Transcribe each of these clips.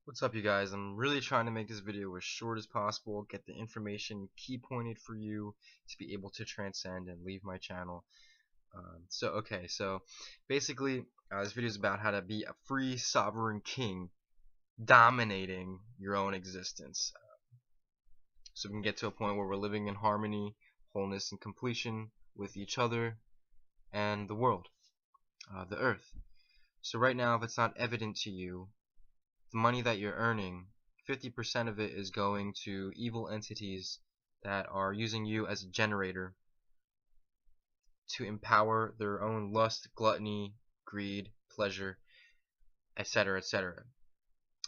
What's up, you guys? I'm really trying to make this video as short as possible, get the information key pointed for you to be able to transcend and leave my channel. So basically, this video is about how to be a free sovereign king dominating your own existence. So we can get to a point where we're living in harmony, wholeness, and completion with each other and the world, the earth. So right now, if it's not evident to you, the money that you're earning, 50% of it is going to evil entities that are using you as a generator to empower their own lust, gluttony, greed, pleasure, etc., etc.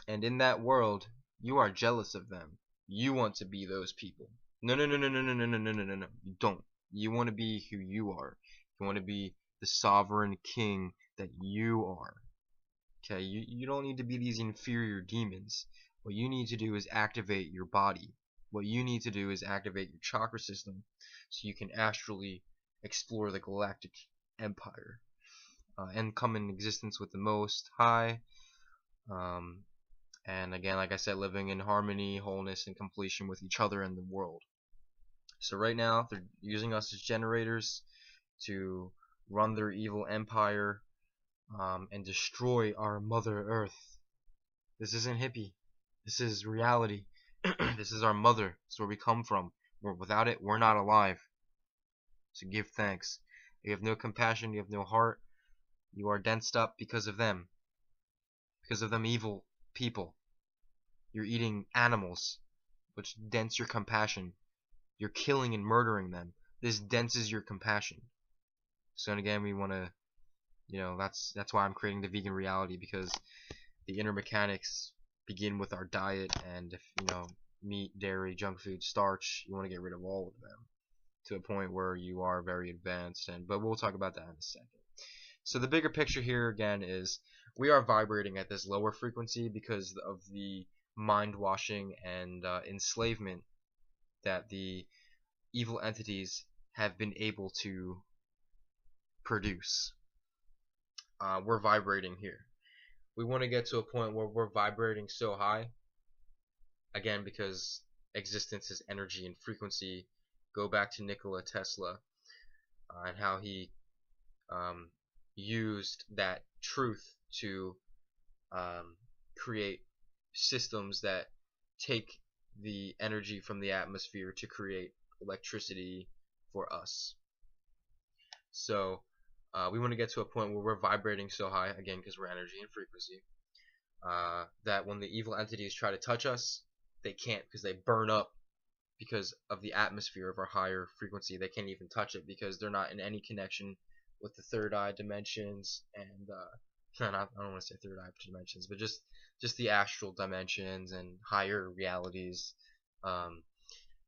And in that world, you are jealous of them. You want to be those people. No, no, no, no, no, no, no, no, no, no, no, no. You don't. You want to be who you are. You want to be the sovereign king that you are. Okay, you don't need to be these inferior demons. What you need to do is activate your body. What you need to do is activate your chakra system so you can astrally explore the galactic empire and come in existence with the Most High. Um, and again, like I said, living in harmony, wholeness, and completion with each other and the world. So right now, they're using us as generators to run their evil empire and destroy our Mother Earth. This isn't hippie. This is reality. This is our mother. It's where we come from. Without it, we're not alive. So give thanks. You have no compassion. You have no heart. You are densed up because of them. Because of them evil people. You're eating animals, which dents your compassion. You're killing and murdering them. This denses your compassion. So and again, we want to, that's why I'm creating the vegan reality, because the inner mechanics begin with our diet, and if meat, dairy, junk food, starch, you want to get rid of all of them to a point where you are very advanced. But we'll talk about that in a second. So the bigger picture here again is we are vibrating at this lower frequency because of the mind washing and enslavement that the evil entities have been able to produce. We're vibrating here. We want to get to a point where we're vibrating so high, again, because existence is energy and frequency. Go back to Nikola Tesla and how he used that truth to create systems that take the energy from the atmosphere to create electricity for us. So we want to get to a point where we're vibrating so high, again, because we're energy and frequency, that when the evil entities try to touch us, they can't, because they burn up because of the atmosphere of our higher frequency. They can't even touch it because they're not in any connection with the third eye dimensions and I don't want to say third eye dimensions, but just the astral dimensions and higher realities.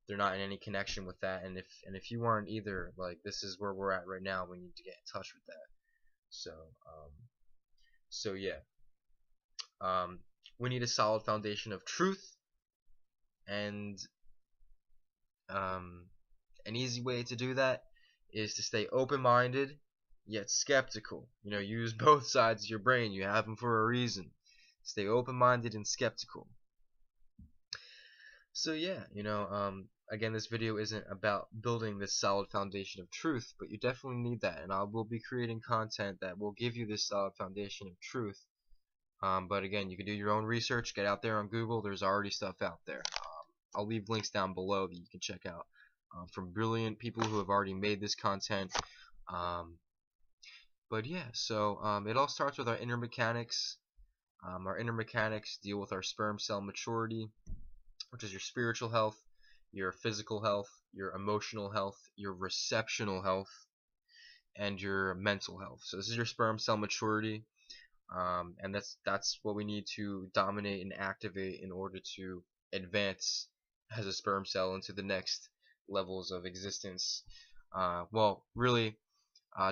They're not in any connection with that, and if you aren't either, like, this is where we're at right now. We need to get in touch with that. So yeah, we need a solid foundation of truth, and an easy way to do that is to stay open-minded yet skeptical. Use both sides of your brain. You have them for a reason. Stay open-minded and skeptical. So yeah, again, this video isn't about building this solid foundation of truth, but you definitely need that, and I will be creating content that will give you this solid foundation of truth. But again, you can do your own research. Get out there on Google. There's already stuff out there. I'll leave links down below that you can check out from brilliant people who have already made this content. But yeah, so it all starts with our inner mechanics. Our inner mechanics deal with our sperm cell maturity, which is your spiritual health, your physical health, your emotional health, your receptional health, and your mental health. So this is your sperm cell maturity, and that's what we need to dominate and activate in order to advance as a sperm cell into the next levels of existence. Well, really,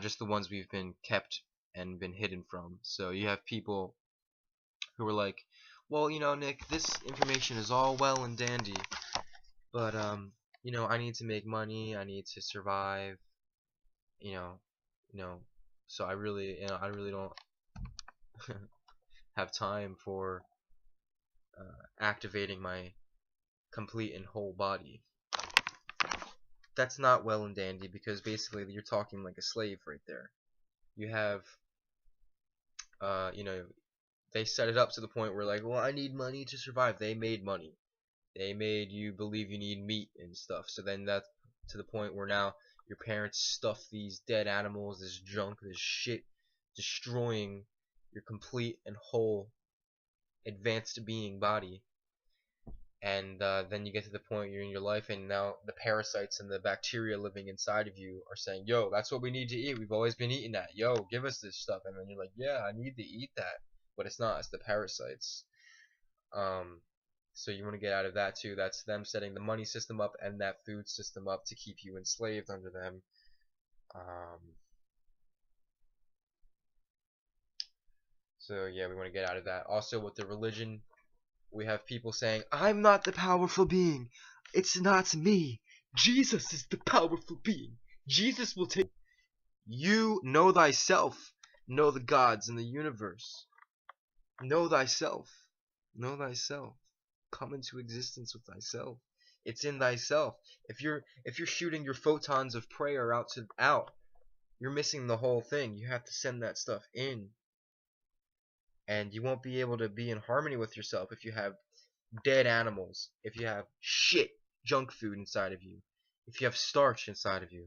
just the ones we've been kept and been hidden from. So you have people who are like, well, Nick, this information is all well and dandy, but I need to make money, I need to survive, you know, so I really don't have time for activating my complete and whole body. That's not well and dandy, because basically you're talking like a slave right there. You have, you know, they set it up to the point where, like, well, I need money to survive. They made money. They made you believe you need meat and stuff. So then that's to the point where now your parents stuff these dead animals, this junk, this shit, destroying your complete and whole advanced being body. And then you get to the point you're in your life, and now the parasites and the bacteria living inside of you are saying, yo, that's what we need to eat. We've always been eating that. Yo, give us this stuff. And then you're like, yeah, I need to eat that. But it's not. It's the parasites. So you want to get out of that too. That's them setting the money system up and that food system up to keep you enslaved under them. So yeah, we want to get out of that. Also, with the religion, we have people saying, I'm not the powerful being. It's not me. Jesus is the powerful being. Jesus will take you. Know thyself. Know the gods in the universe. Know thyself. Know thyself. Come into existence with thyself. It's in thyself. If you're shooting your photons of prayer out, you're missing the whole thing. You have to send that stuff in. And you won't be able to be in harmony with yourself if you have dead animals, if you have shit, junk food inside of you, if you have starch inside of you.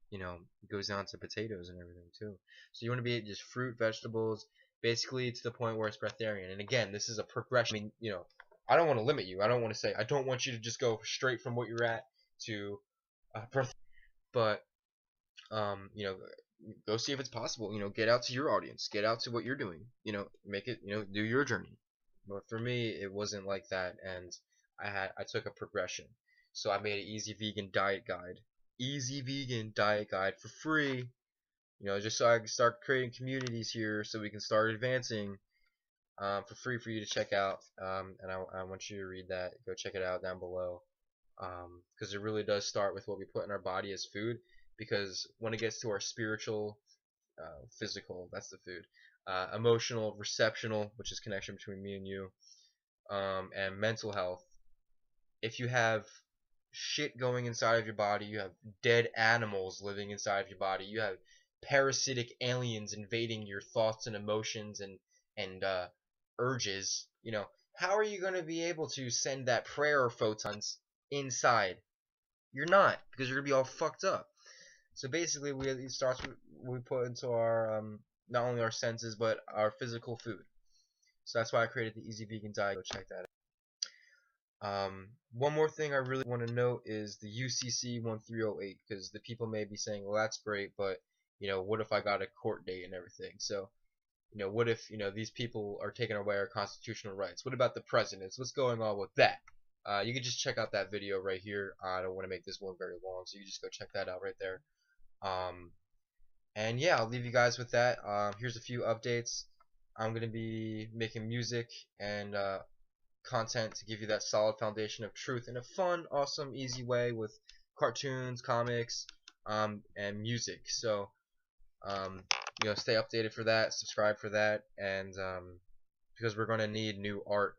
You know, it goes down to potatoes and everything too. So you want to be just fruit, vegetables, basically to the point where it's breatharian. And again, this is a progression. I mean, you know, I don't want to limit you. I don't want to say, I don't want you to just go straight from what you're at to but you know, go see if it's possible. You know, get out to your audience, get out to what you're doing. You know, make it. You know, do your journey. But for me, it wasn't like that, and I took a progression. So I made an easy vegan diet guide, for free. You know, just so I can start creating communities here, so we can start advancing. For free for you to check out. And I want you to read that. Go check it out down below. Because it really does start with what we put in our body as food. Because when it gets to our spiritual, physical, that's the food, emotional, receptional, which is connection between me and you, and mental health. If you have shit going inside of your body, you have dead animals living inside of your body, you have parasitic aliens invading your thoughts and emotions and urges, you know, how are you going to be able to send that prayer photons inside? You're not, because you're going to be all fucked up. So basically, it starts with we put into our not only our senses but our physical food. So that's why I created the Easy Vegan Diet. Go check that out. One more thing I really want to note is the UCC 1308, because the people may be saying, well, that's great, but you know, what if I got a court date and everything? So, you know, what if, you know, these people are taking away our constitutional rights? What about the presidents? What's going on with that? You can just check out that video right here. I don't want to make this one very long, so you just go check that out right there. And yeah, I'll leave you guys with that. Here's a few updates. I'm going to be making music and content to give you that solid foundation of truth in a fun, awesome, easy way with cartoons, comics, and music. So, you know, stay updated for that, subscribe for that, and because we're going to need new art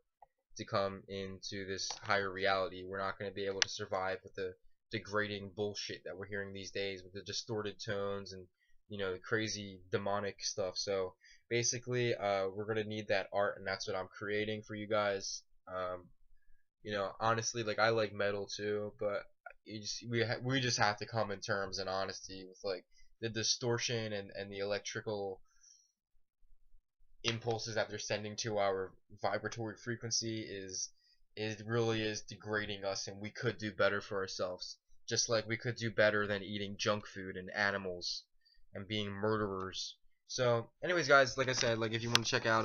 to come into this higher reality. We're not going to be able to survive with the degrading bullshit that we're hearing these days with the distorted tones and, you know, the crazy demonic stuff. So basically, we're gonna need that art, and that's what I'm creating for you guys. You know, honestly, like, I like metal too, but we just have to come in terms and honesty with, like, the distortion and the electrical impulses that they're sending to our vibratory frequency really is degrading us, and we could do better for ourselves. Just like we could do better than eating junk food and animals and being murderers. So, anyways, guys, like I said, like, if you want to check out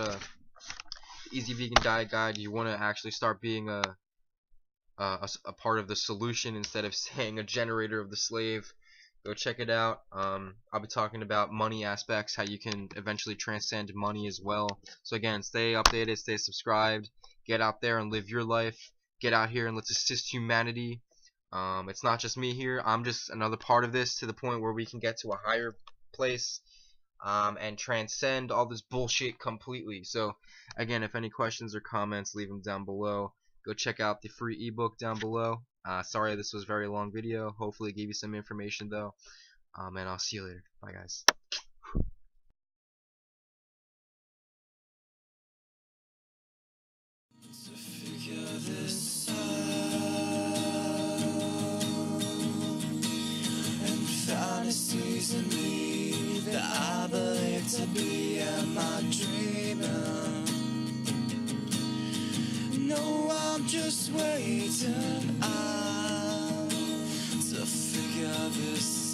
Easy Vegan Diet Guide, you want to actually start being a part of the solution instead of saying a generator of the slave, go check it out. I'll be talking about money aspects, how you can eventually transcend money as well. So again, stay updated, stay subscribed, get out there and live your life. Get out here and let's assist humanity. It's not just me here. I'm just another part of this to the point where we can get to a higher place. and transcend all this bullshit completely. So again, if any questions or comments, leave them down below. Go check out the free ebook down below. Sorry this was a very long video. Hopefully it gave you some information though. And I'll see you later. Bye guys. Fantasies in me that I believe to be am I dreaming? No, I'm just waiting out to figure this